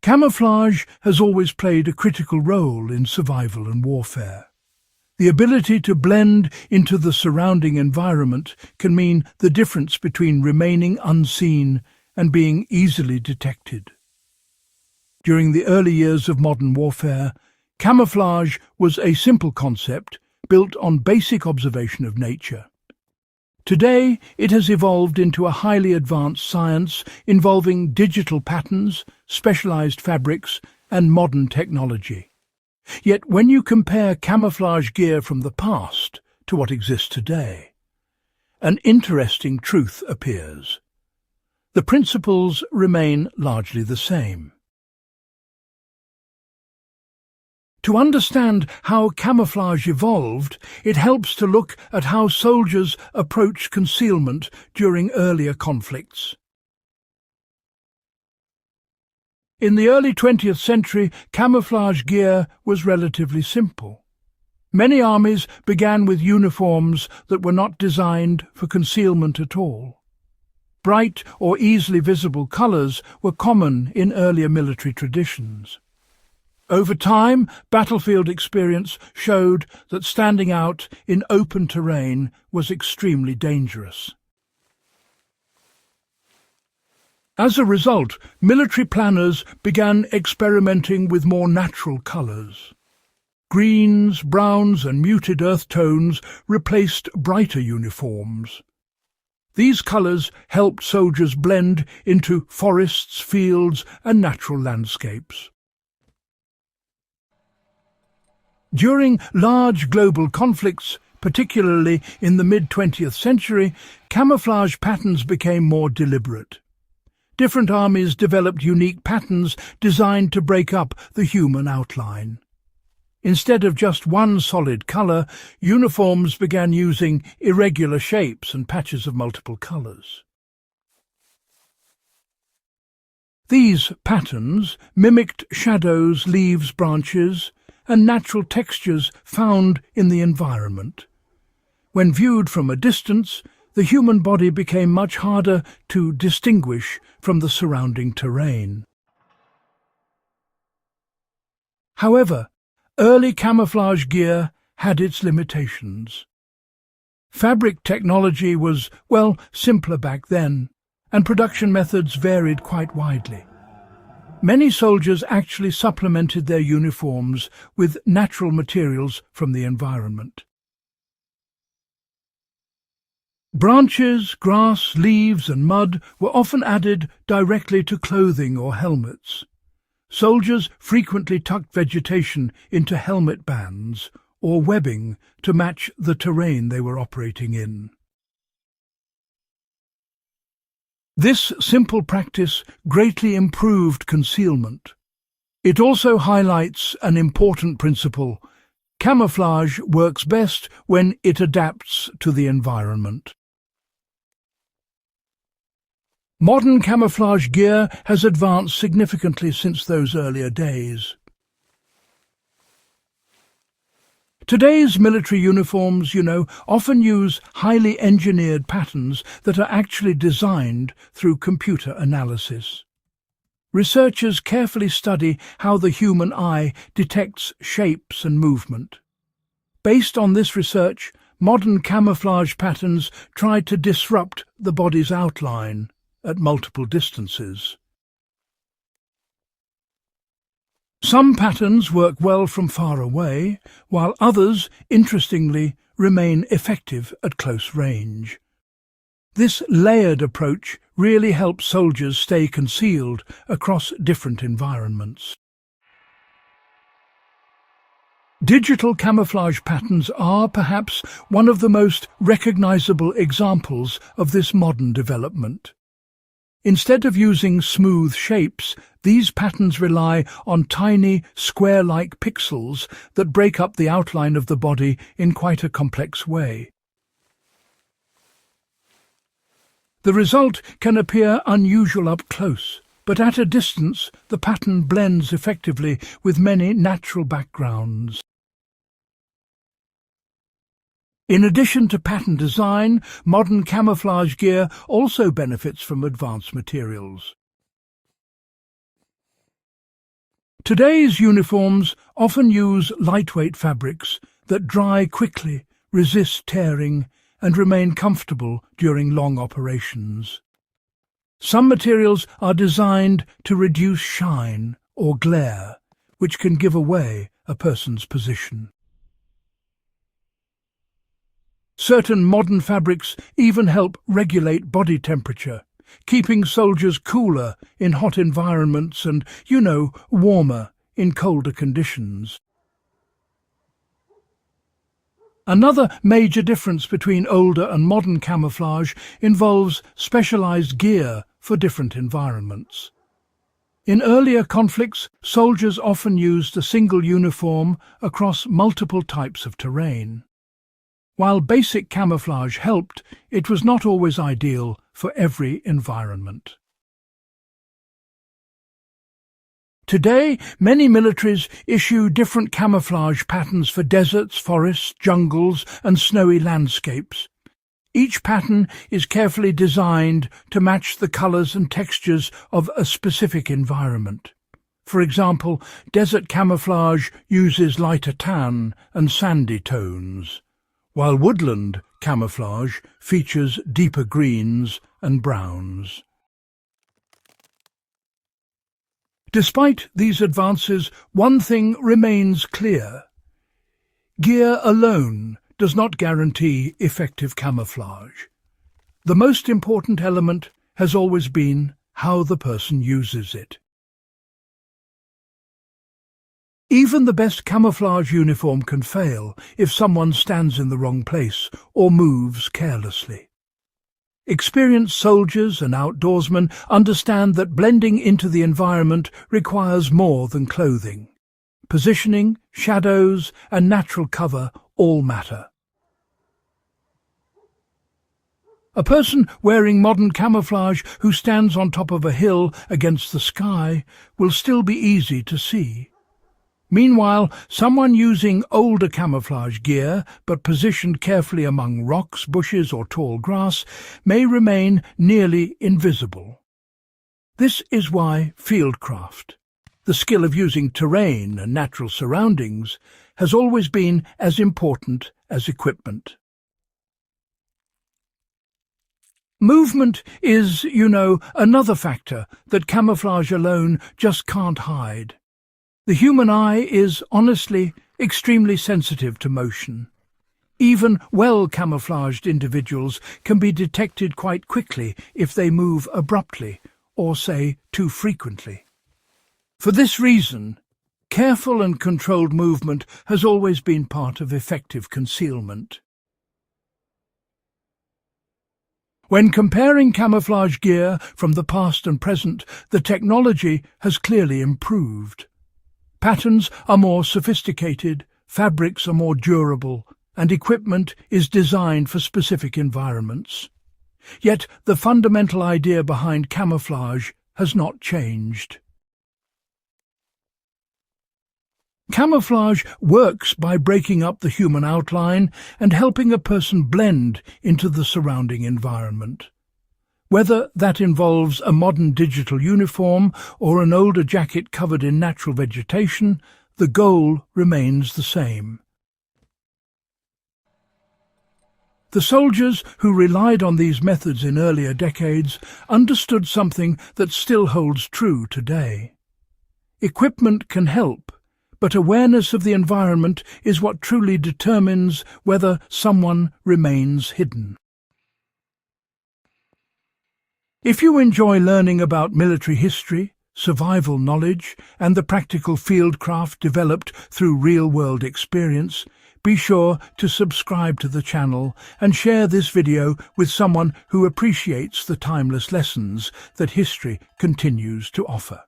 Camouflage has always played a critical role in survival and warfare. The ability to blend into the surrounding environment can mean the difference between remaining unseen and being easily detected. During the early years of modern warfare, camouflage was a simple concept built on basic observation of nature. Today, it has evolved into a highly advanced science involving digital patterns, specialized fabrics, and modern technology. Yet when you compare camouflage gear from the past to what exists today, an interesting truth appears. The principles remain largely the same. To understand how camouflage evolved, it helps to look at how soldiers approached concealment during earlier conflicts. In the early 20th century, camouflage gear was relatively simple. Many armies began with uniforms that were not designed for concealment at all. Bright or easily visible colors were common in earlier military traditions. Over time, battlefield experience showed that standing out in open terrain was extremely dangerous. As a result, military planners began experimenting with more natural colors. Greens, browns, and muted earth tones replaced brighter uniforms. These colors helped soldiers blend into forests, fields, and natural landscapes. During large global conflicts, particularly in the mid-20th century, camouflage patterns became more deliberate. Different armies developed unique patterns designed to break up the human outline. Instead of just one solid color, uniforms began using irregular shapes and patches of multiple colors. These patterns mimicked shadows, leaves, branches, and natural textures found in the environment. When viewed from a distance, the human body became much harder to distinguish from the surrounding terrain. However, early camouflage gear had its limitations. Fabric technology was, simpler back then, and production methods varied quite widely. Many soldiers actually supplemented their uniforms with natural materials from the environment. Branches, grass, leaves, and mud were often added directly to clothing or helmets. Soldiers frequently tucked vegetation into helmet bands or webbing to match the terrain they were operating in. This simple practice greatly improved concealment. It also highlights an important principle: camouflage works best when it adapts to the environment. Modern camouflage gear has advanced significantly since those earlier days. Today's military uniforms, often use highly engineered patterns that are actually designed through computer analysis. Researchers carefully study how the human eye detects shapes and movement. Based on this research, modern camouflage patterns try to disrupt the body's outline at multiple distances. Some patterns work well from far away, while others, interestingly, remain effective at close range. This layered approach really helps soldiers stay concealed across different environments. Digital camouflage patterns are perhaps one of the most recognizable examples of this modern development. Instead of using smooth shapes, these patterns rely on tiny, square-like pixels that break up the outline of the body in quite a complex way. The result can appear unusual up close, but at a distance the pattern blends effectively with many natural backgrounds. In addition to pattern design, modern camouflage gear also benefits from advanced materials. Today's uniforms often use lightweight fabrics that dry quickly, resist tearing, and remain comfortable during long operations. Some materials are designed to reduce shine or glare, which can give away a person's position. Certain modern fabrics even help regulate body temperature, keeping soldiers cooler in hot environments and, warmer in colder conditions. Another major difference between older and modern camouflage involves specialized gear for different environments. In earlier conflicts, soldiers often used a single uniform across multiple types of terrain. While basic camouflage helped, it was not always ideal for every environment. Today, many militaries issue different camouflage patterns for deserts, forests, jungles, and snowy landscapes. Each pattern is carefully designed to match the colors and textures of a specific environment. For example, desert camouflage uses lighter tan and sandy tones, while woodland camouflage features deeper greens and browns. Despite these advances, one thing remains clear. Gear alone does not guarantee effective camouflage. The most important element has always been how the person uses it. Even the best camouflage uniform can fail if someone stands in the wrong place or moves carelessly. Experienced soldiers and outdoorsmen understand that blending into the environment requires more than clothing. Positioning, shadows, and natural cover all matter. A person wearing modern camouflage who stands on top of a hill against the sky will still be easy to see. Meanwhile, someone using older camouflage gear, but positioned carefully among rocks, bushes, or tall grass, may remain nearly invisible. This is why fieldcraft, the skill of using terrain and natural surroundings, has always been as important as equipment. Movement is, another factor that camouflage alone just can't hide. The human eye is, honestly, extremely sensitive to motion. Even well-camouflaged individuals can be detected quite quickly if they move abruptly or, say, too frequently. For this reason, careful and controlled movement has always been part of effective concealment. When comparing camouflage gear from the past and present, the technology has clearly improved. Patterns are more sophisticated, fabrics are more durable, and equipment is designed for specific environments. Yet the fundamental idea behind camouflage has not changed. Camouflage works by breaking up the human outline and helping a person blend into the surrounding environment. Whether that involves a modern digital uniform or an older jacket covered in natural vegetation, the goal remains the same. The soldiers who relied on these methods in earlier decades understood something that still holds true today. Equipment can help, but awareness of the environment is what truly determines whether someone remains hidden. If you enjoy learning about military history, survival knowledge, and the practical fieldcraft developed through real-world experience, be sure to subscribe to the channel and share this video with someone who appreciates the timeless lessons that history continues to offer.